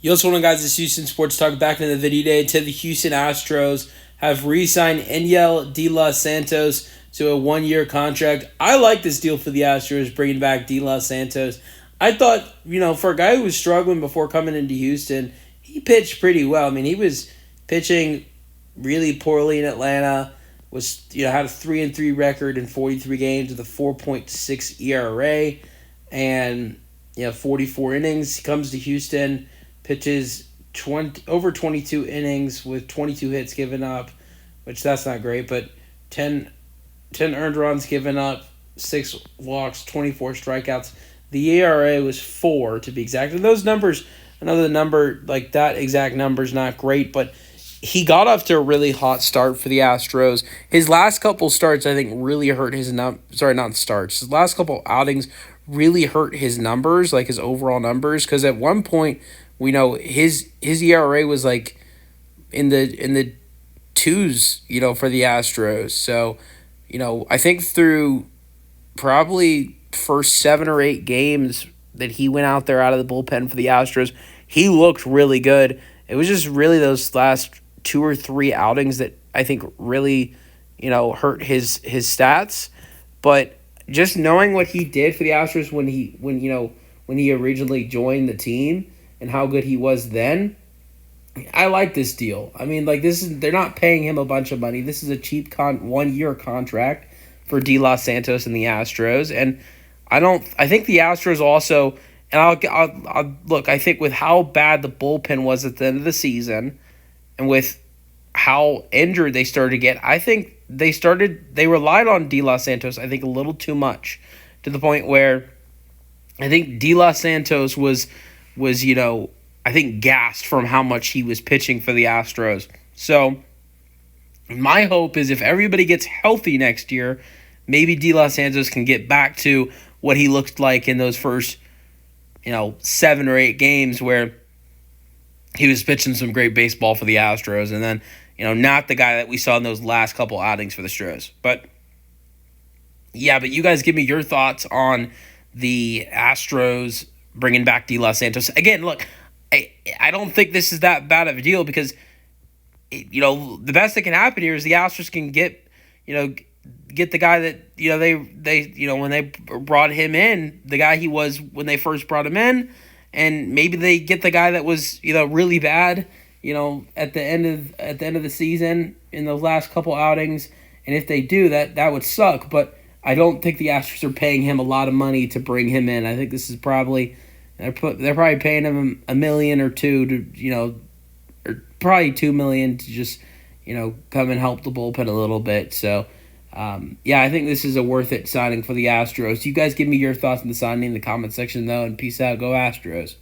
Yo, what's going on, guys? It's Houston Sports Talk back in the video today. To the Houston Astros have re-signed Enyel De Los Santos to a one-year contract. I like this deal for the Astros, bringing back De Los Santos. I thought, for a guy who was struggling before coming into Houston, he pitched pretty well. I mean, he was pitching really poorly in Atlanta. Had a 3-3 record in 43 games with a 4.6 ERA and 44 innings. He comes to Houston, pitches over 22 innings with 22 hits given up, which that's not great, but 10 earned runs given up, 6 walks, 24 strikeouts. The ERA was 4 to be exact. And those numbers, another number like that exact number is not great, but he got off to a really hot start for the Astros. His last couple starts, I think, really hurt his His last couple outings really hurt his numbers, like his overall numbers, because at one point we know his ERA was like in the twos, for the Astros. So, I think through probably first 7 or 8 games that he went out there out of the bullpen for the Astros, he looked really good. It was just really those last 2 or 3 outings that I think really, hurt his stats. But just knowing what he did for the Astros when he originally joined the team and how good he was then, I like this deal. I mean, they're not paying him a bunch of money. This is a cheap 1-year contract for De Los Santos and the Astros, and I think the Astros also, and I'll look. I think with how bad the bullpen was at the end of the season, and with how injured they started to get, I think they relied on De Los Santos, I think, a little too much, to the point where I think De Los Santos was I think gassed from how much he was pitching for the Astros. So my hope is if everybody gets healthy next year, maybe De Los Santos can get back to what he looked like in those first 7 or 8 games where he was pitching some great baseball for the Astros, and then not the guy that we saw in those last couple outings for the Astros. But you guys give me your thoughts on the Astros bringing back De Los Santos. Again, look, I don't think this is that bad of a deal because, the best that can happen here is the Astros can get the guy that, they when they brought him in, the guy he was when they first brought him in, and maybe they get the guy that was, really bad, at the end of the season in those last couple outings. And if they do, that would suck, but I don't think the Astros are paying him a lot of money to bring him in. I think this is probably they're probably paying him $1 million or $2 to or probably $2 million to just come and help the bullpen a little bit. So I think this is a worth it signing for the Astros. You guys give me your thoughts on the signing in the comment section though, and peace out. Go Astros.